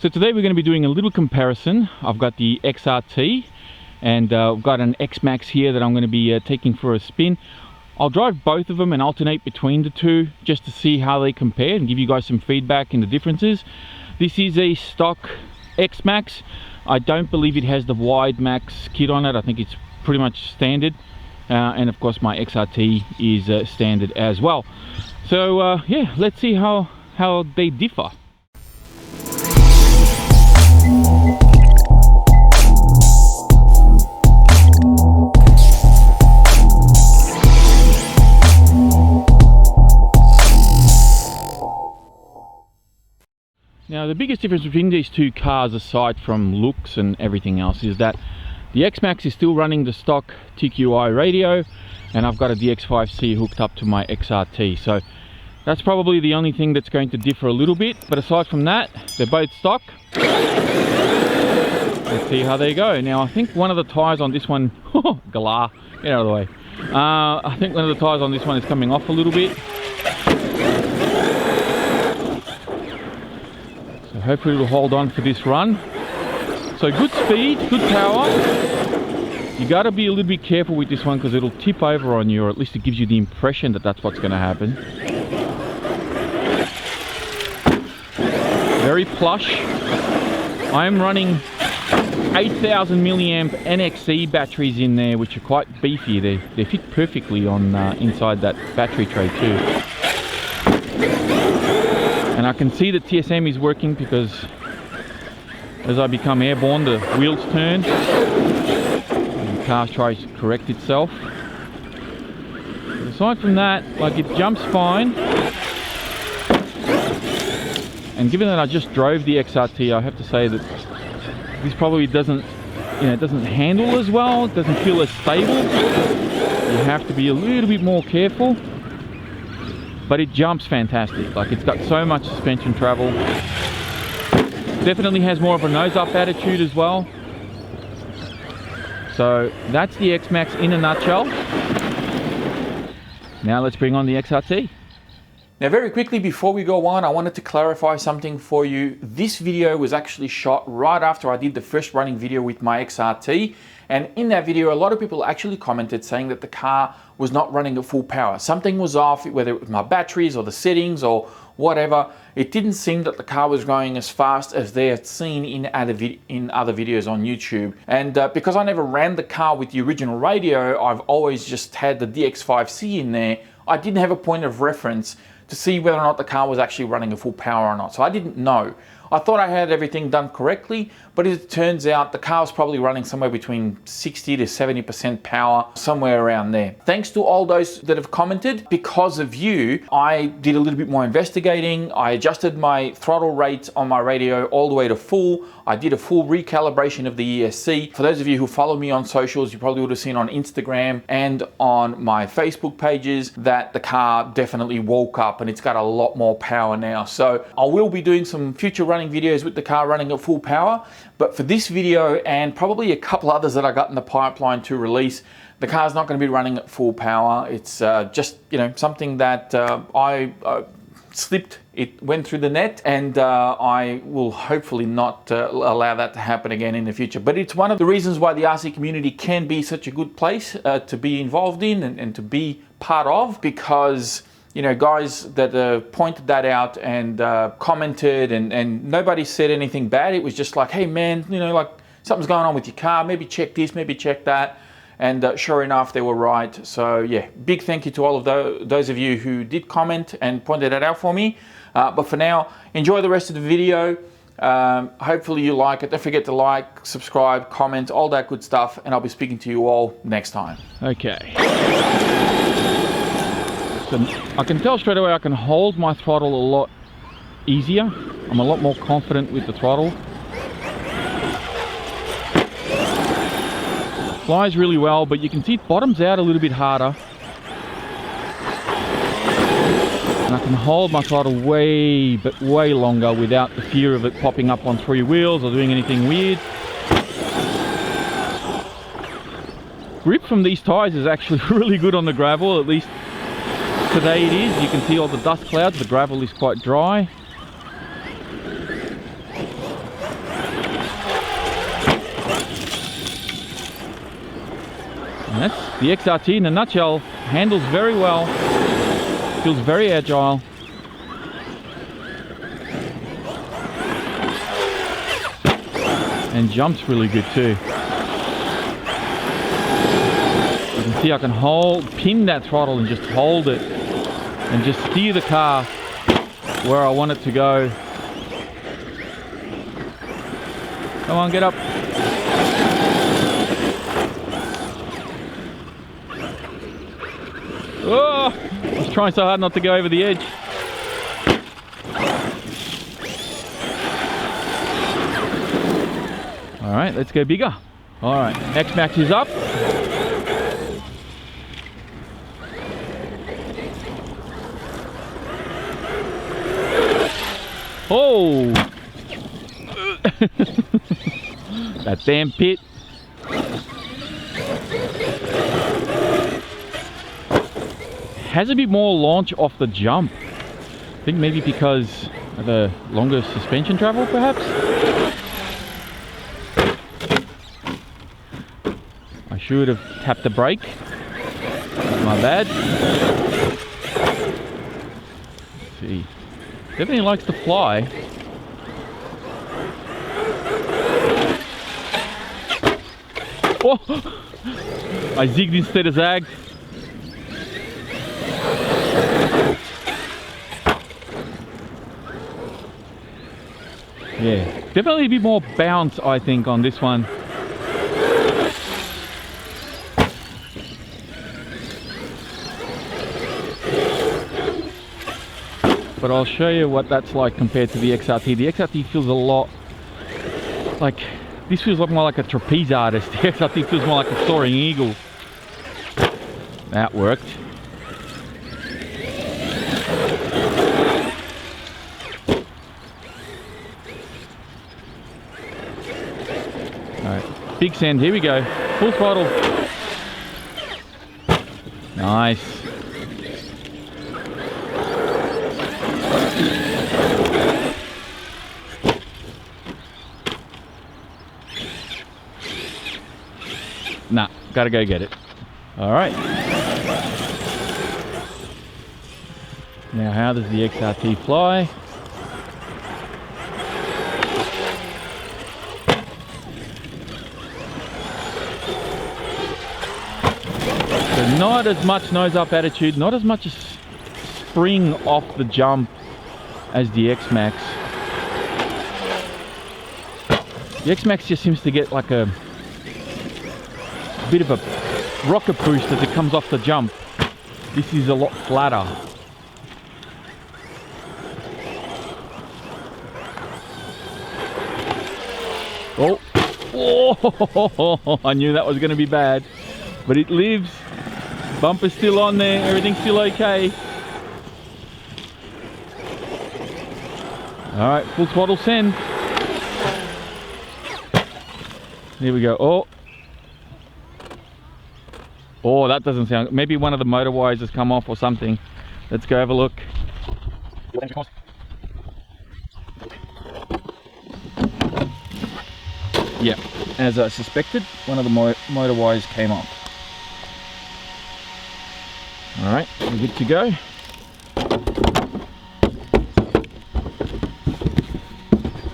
So today we're going to be doing a little comparison. I've got the XRT and I've got an X-Maxx here that I'm going to be taking for a spin. I'll drive both of them and alternate between the two just to see how they compare and give you guys some feedback in the differences. This is a stock X-Maxx. I don't believe it has the wide max kit on it. I think it's pretty much standard. And of course my XRT is standard as well. So yeah, let's see how they differ. Now the biggest difference between these two cars, aside from looks and everything else, is that the X-Maxx is still running the stock TQI radio and I've got a DX5C hooked up to my XRT. So that's probably the only thing that's going to differ a little bit, but aside from that, they're both stock. Let's see how they go. Now I think one of the tyres on this one, galah, get out of the way. I think one of the tyres on this one is coming off a little bit. So hopefully it'll hold on for this run. So good speed, good power. You got to be a little bit careful with this one because it'll tip over on you, or at least it gives you the impression that that's what's going to happen. Very plush. I am running 8,000 milliamp NXE batteries in there, which are quite beefy. They fit perfectly on inside that battery tray too. And I can see that TSM is working because as I become airborne, the wheels turn and the car tries to correct itself. But aside from that, like, it jumps fine. And given that I just drove the XRT, I have to say that this probably doesn't, it doesn't handle as well. It doesn't feel as stable. You have to be a little bit more careful. But it jumps fantastic. Like, it's got so much suspension travel. Definitely has more of a nose-up attitude as well. So that's the X-Maxx in a nutshell. Now let's bring on the XRT. Now very quickly before we go on, I wanted to clarify something for you. This video was actually shot right after I did the first running video with my XRT. And in that video, a lot of people actually commented saying that the car was not running at full power. Something was off, whether it was my batteries or the settings or whatever. It didn't seem that the car was going as fast as they had seen in other videos on YouTube. And because I never ran the car with the original radio, I've always just had the DX5C in there. I didn't have a point of reference to see whether or not the car was actually running at full power or not. So I didn't know. I thought I had everything done correctly, but as it turns out, the car was probably running somewhere between 60 to 70% power, somewhere around there. Thanks to all those that have commented. Because of you, I did a little bit more investigating. I adjusted my throttle rate on my radio all the way to full. I did a full recalibration of the ESC. For those of you who follow me on socials, you probably would have seen on Instagram and on my Facebook pages that the car definitely woke up and it's got a lot more power now. So I will be doing some future running videos with the car running at full power, but for this video and probably a couple others that I got in the pipeline to release, the car's not going to be running at full power. It's just, something that I slipped. It went through the net, and I will hopefully not allow that to happen again in the future. But it's one of the reasons why the RC community can be such a good place to be involved in and to be part of, because guys that pointed that out and commented, and nobody said anything bad. It was just like, hey man, like, something's going on with your car, maybe check this, maybe check that. And sure enough, they were right. So yeah, big thank you to all of those of you who did comment and pointed that out for me. But for now, enjoy the rest of the video. Hopefully you like it. Don't forget to like, subscribe, comment, all that good stuff. And I'll be speaking to you all next time. Okay. So I can tell straight away I can hold my throttle a lot easier. I'm a lot more confident with the throttle. Flies really well, but you can see it bottoms out a little bit harder. And I can hold my throttle way longer without the fear of it popping up on three wheels or doing anything weird. Grip from these tyres is actually really good on the gravel, at least today it is. You can see all the dust clouds, the gravel is quite dry. That's the XRT in a nutshell. Handles very well, feels very agile. And jumps really good too. You can see I can pin that throttle and just hold it and just steer the car where I want it to go. Come on, get up. Oh, I was trying so hard not to go over the edge. All right, let's go bigger. All right, X-Maxx is up. Oh! That damn pit. Has a bit more launch off the jump. I think maybe because of the longer suspension travel, perhaps? I should have tapped the brake. My bad. Let's see. Definitely likes to fly. Oh! I zigged instead of zagged. Yeah, definitely a bit more bounce, I think, on this one. But I'll show you what that's like compared to the XRT. The XRT feels a lot like, this feels more like a trapeze artist. The XRT feels more like a soaring eagle. That worked. Alright, big send, here we go. Full throttle. Nice. Nah, gotta go get it. All right. Now, how does the XRT fly? So not as much nose up attitude, not as much spring off the jump as the X-Maxx. The X-Maxx just seems to get like a bit of a rocket boost as it comes off the jump. This is a lot flatter. Oh, oh, I knew that was going to be bad, but it lives. Bumper's still on there, everything's still okay. All right, full throttle send. Here we go. Oh. Oh, that doesn't sound... Maybe one of the motor wires has come off or something. Let's go have a look. Yeah, as I suspected, one of the motor wires came off. Alright, we're good to go.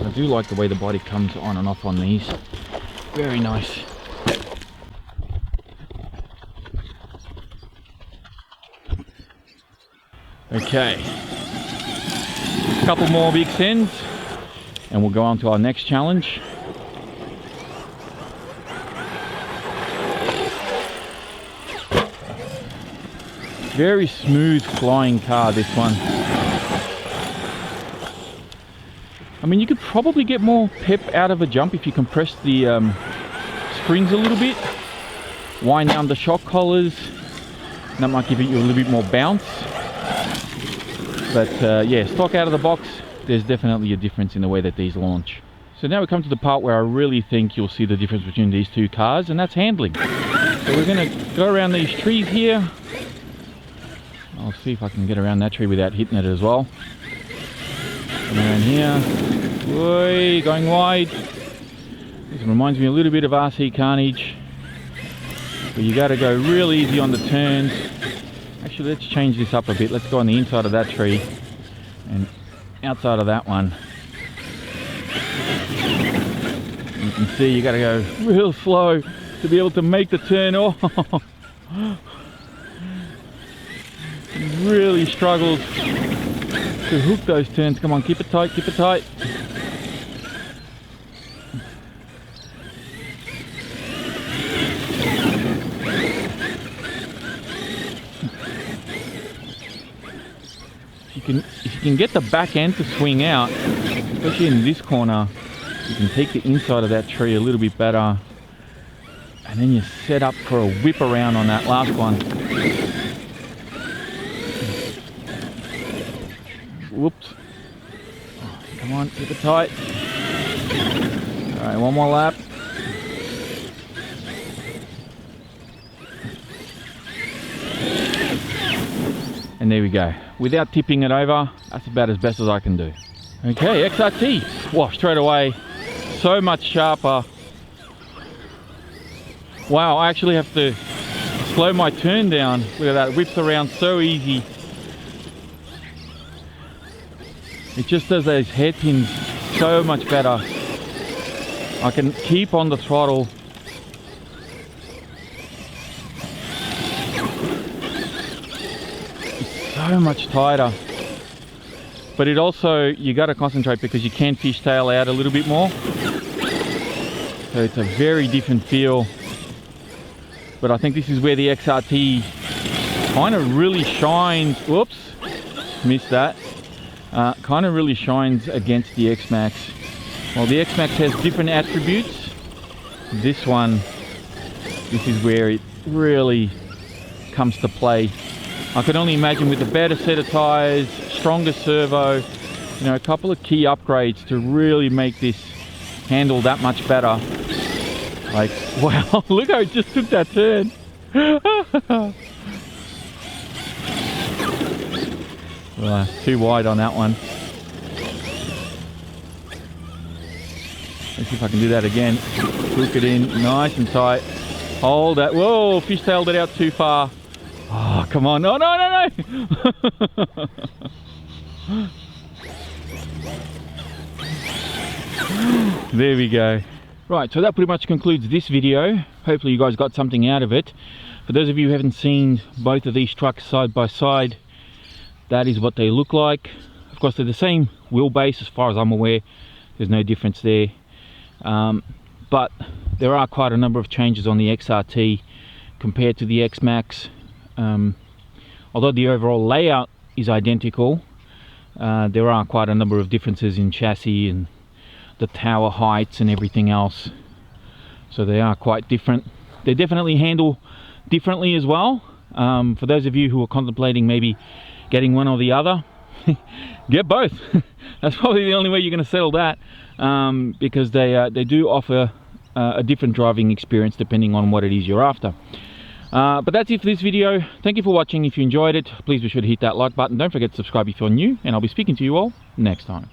I do like the way the body comes on and off on these. Very nice. Okay, a couple more big sends and we'll go on to our next challenge. Very smooth flying car, this one. I mean, you could probably get more pep out of a jump if you compress the springs a little bit, wind down the shock collars. That might give you a little bit more bounce. But yeah, stock out of the box, there's definitely a difference in the way that these launch. So now we come to the part where I really think you'll see the difference between these two cars, and that's handling. So we're going to go around these trees here. I'll see if I can get around that tree without hitting it as well. Come around here. Whee, going wide. This reminds me a little bit of RC Carnage. But you got to go real easy on the turns. Actually, let's change this up a bit. Let's go on the inside of that tree and outside of that one. You can see you got to go real slow to be able to make the turn. Oh, really struggled to hook those turns. Come on, keep it tight, keep it tight. If you can get the back end to swing out, especially in this corner, you can take the inside of that tree a little bit better, and then you set up for a whip around on that last one. Whoops. Come on, keep it tight. Alright, one more lap. And there we go. Without tipping it over, that's about as best as I can do. Okay, XRT. Wow, straight away. So much sharper. Wow, I actually have to slow my turn down. Look at that, it whips around so easy. It just does those hairpins so much better. I can keep on the throttle. It's so much tighter. But it also, you got to concentrate because you can fishtail out a little bit more. So it's a very different feel. But I think this is where the XRT kind of really shines. Whoops, missed that. Kind of really shines against the X-Maxx. While the X-Maxx has different attributes, this one, this is where it really comes to play. I could only imagine with a better set of tires, stronger servo, you know, a couple of key upgrades to really make this handle that much better. Like, wow, look how it just took that turn. Too wide on that one. Let's see if I can do that again. Hook it in nice and tight. Hold that. Whoa, fishtailed it out too far. Oh, come on. No, no, no, no. There we go. Right, so that pretty much concludes this video. Hopefully you guys got something out of it. For those of you who haven't seen both of these trucks side by side, that is what they look like. Of course, they're the same wheelbase as far as I'm aware. There's no difference there. But there are quite a number of changes on the XRT compared to the X-Maxx. Although the overall layout is identical, there are quite a number of differences in chassis and the tower heights and everything else. So they are quite different. They definitely handle differently as well. For those of you who are contemplating maybe getting one or the other, get both. That's probably the only way you're going to settle that, because they do offer a different driving experience depending on what it is you're after. But that's it for this video. Thank you for watching. If you enjoyed it, please be sure to hit that like button. Don't forget to subscribe if you're new, and I'll be speaking to you all next time.